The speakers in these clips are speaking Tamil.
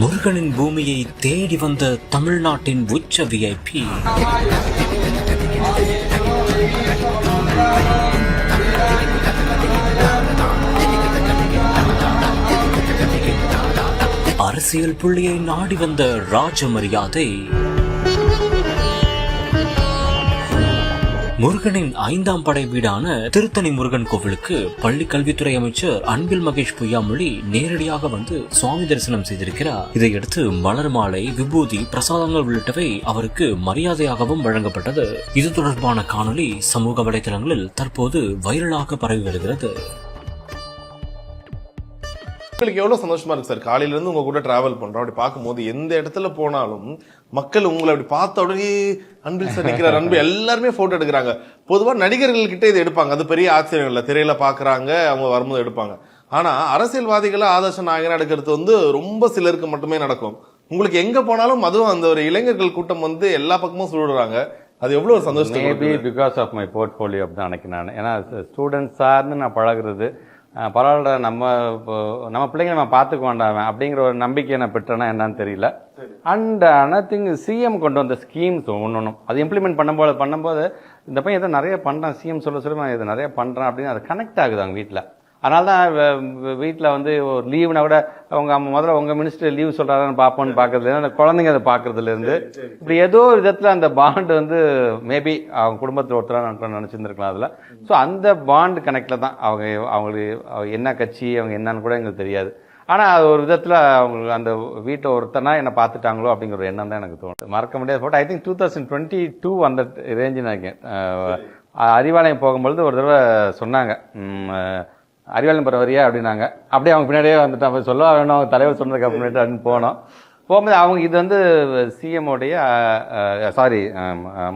முருகனின் பூமியை தேடி வந்த தமிழ்நாட்டின் உச்ச விஐபி அரசியல் புள்ளியை நாடி வந்த ராஜ மரியாதை முருகனின் 5ஆம் படை வீடான திருத்தணி முருகன் கோவிலுக்கு பள்ளி கல்வித்துறை அமைச்சர் அன்பில் மகேஷ் பொய்யாமொழி நேரடியாக வந்து சுவாமி தரிசனம் செய்திருக்கிறார். இதையடுத்து மலர் மாலை, விபூதி, பிரசாதங்கள் உள்ளிட்டவை அவருக்கு மரியாதையாகவும் வழங்கப்பட்டது. இது தொடர்பான காணொலி சமூக வலைதளங்களில் தற்போது வைரலாக பரவி வருகிறது. உங்களுக்கு எவ்வளவு சந்தோஷமா இருக்கு சார்? காலையில இருந்து உங்க கூட டிராவல் பண்றோம், அப்படி பார்க்கும்போது எந்த இடத்துல போனாலும் மக்கள் உங்களை அப்படி பார்த்த உடனே அன்பில் சார் நிக்கிறார், அன்பு எல்லாருமே போட்டோ எடுக்கிறாங்க. பொதுவா நடிகர்கள் கிட்ட இது எடுப்பாங்க, அது பெரிய ஆச்சரியம் இல்லை. திரையில பாக்குறாங்க, அவங்க வரும்போது எடுப்பாங்க. ஆனா அரசியல்வாதிகளை ஆதர்ச நாயகனா எடுக்கிறது வந்து ரொம்ப சிலருக்கு மட்டுமே நடக்கும். உங்களுக்கு எங்க போனாலும் அதுவும் அந்த ஒரு இளைஞர்கள் கூட்டம் வந்து எல்லா பக்கமும் சொல்லிடுறாங்க. அது எவ்வளவு ஒரு சந்தோஷம். Maybe because of my portfolio அப்படி தான் நினைக்கிறேன் நான். ஏன்னா ஸ்டூடெண்ட்ஸ் சார்ந்து நான் பழகுறது, பரவாயில்ல நம்ம பிள்ளைங்க நம்ம பார்த்துக்க வேண்டாம் அப்படிங்கிற ஒரு நம்பிக்கையை நான் பெற்றேன்னா என்னன்னு தெரியல. அண்ட் அனதிங் சிஎம் கொண்டு வந்த ஸ்கீம்ஸ் ஒன்றும் அது இம்ப்ளிமெண்ட் பண்ணும்போது இந்த பையன் எதை நிறைய பண்ணுறான், சிஎம் சொல்ல நான் இதை நிறைய பண்ணுறேன் அப்படின்னு அது கனெக்ட் ஆகுது அவங்க வீட்டில். அதனால தான் வீட்டில் வந்து ஒரு லீவுனா கூட அவங்க முதல்ல உங்கள் மினிஸ்டர் லீவ் சொல்கிறாருன்னு பார்ப்போன்னு பார்க்கறதுல அந்த குழந்தைங்க அதை பார்க்கறதுலேருந்து இப்படி ஏதோ ஒரு விதத்தில் அந்த பாண்டு வந்து மேபி அவங்க குடும்பத்தில் ஒருத்தராக நினச்சிருந்துருக்கலாம் அதில். ஸோ அந்த பாண்டு கனெக்டில் தான் அவங்களுக்கு என்ன கட்சி அவங்க என்னன்னு கூட எங்களுக்கு தெரியாது. ஆனால் அது ஒரு விதத்தில் அவங்களுக்கு அந்த வீட்டை ஒருத்தனா என்னை பார்த்துட்டாங்களோ அப்படிங்கிற ஒரு எண்ணம் தான் எனக்கு தோணுது. மறக்க முடியாது போட்டு ஐ திங்க் 2022 அந்த ரேஞ்சு நினைக்கிறேன். அறிவாலயம் போகும்பொழுது ஒரு தடவை சொன்னாங்க, அறிவாலயம் போகிற வரியா அப்படின்னாங்க. அப்படியே அவங்க பின்னாடியே வந்துட்டு அப்போ சொல்ல வேணும், அவங்க தலைவர் சொன்னதுக்கு அப்புறமேட்டு அப்படின்னு போகும்போது அவங்க இது வந்து சிஎம்ஓடைய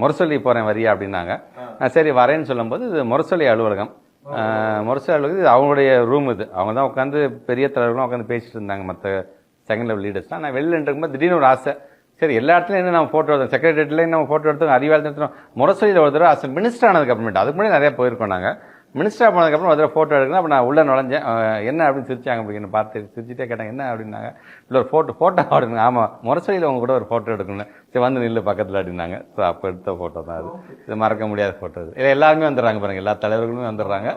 முரசொலி போகிறேன் வரியா அப்படின்னாங்க. சரி வரேன்னு சொல்லும்போது இது முரசொலி அலுவலகம், முரசொலி அலுவலகம் இது அவங்களுடைய ரூம். இது அவங்க தான் உட்காந்து பெரிய தலைவர்களும் உட்காந்து பேசிட்டு இருந்தாங்க மற்ற செகண்ட் லெவல் லீடர்ஸ்லாம். நான் வெளியில் இருக்கும்போது திடீர்னு ஒரு ஆசை, சரி எல்லா இடத்துலையும் நம்ம ஃபோட்டோ எடுத்தோம், செக்ரட்டரியேட்லேயும் நம்ம ஃபோட்டோ எடுத்தோம், அறிவாலயத்தில் எடுத்தோம், முரசொலியில் ஒரு தடவை அஸ் மினிஸ்டர் ஆனதுக்கு அப்புறமேட்டு அதுக்கு முன்னாடி நிறையா போயிருக்கோம் நாங்கள். மினிஸ்டர் போனதுக்கப்புறம் ஒரு ஃபோட்டோ எடுக்கணும். அப்போ நான் உள்ளே நுழைஞ்சேன், என்ன அப்படின்னு சிரிச்சாங்க, அப்படின்னு பார்த்து சிரிச்சிட்டே கேட்டாங்க என்ன அப்படின்னாங்க. இல்லை ஒரு ஃபோட்டோ எடுக்கணும். ஆமாம் முரசொலியில் உங்க கூட ஒரு ஃபோட்டோ எடுக்கணும், சரி வந்து நில்லு பக்கத்தில் அப்படின்னாங்க. ஸோ அப்போ எடுத்த ஃபோட்டோ தான் அது. இது மறக்க முடியாத ஃபோட்டோ. இல்லை எல்லாருமே வந்துடுறாங்க பாருங்கள், எல்லா தலைவர்களுமே வந்துடுறாங்க.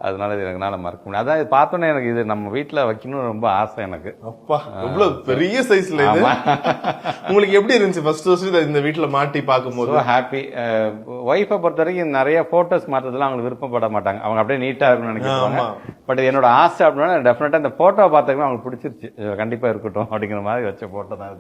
அதனால இது எங்களால் மறக்க முடியும். அதான் இது பார்த்தோன்னே எனக்கு இது நம்ம வீட்டில் வைக்கணும்னு ரொம்ப ஆசை எனக்கு. அப்பா எவ்வளவு பெரிய சைஸ்ல இது. உங்களுக்கு எப்படி இருந்துச்சு ஃபர்ஸ்ட் இந்த வீட்டில் மாட்டி பார்க்கும்போது? ஹாப்பி. ஒய்ஃபை பொறுத்த வரைக்கும் நிறைய போட்டோஸ் மாற்றதெல்லாம் அவங்களுக்கு விருப்பப்பட மாட்டாங்க, அவங்க அப்படியே நீட்டாக இருக்கணும்னு நினைக்கிறாங்க. பட் என்னோட ஆசை அப்படின்னா டெஃபினட்டா இந்த போட்டோ பார்த்ததுக்கு அவங்களுக்கு பிடிச்சிருச்சு, கண்டிப்பா இருக்கட்டும் அப்படிங்கிற மாதிரி வச்ச போட்டோ தான்.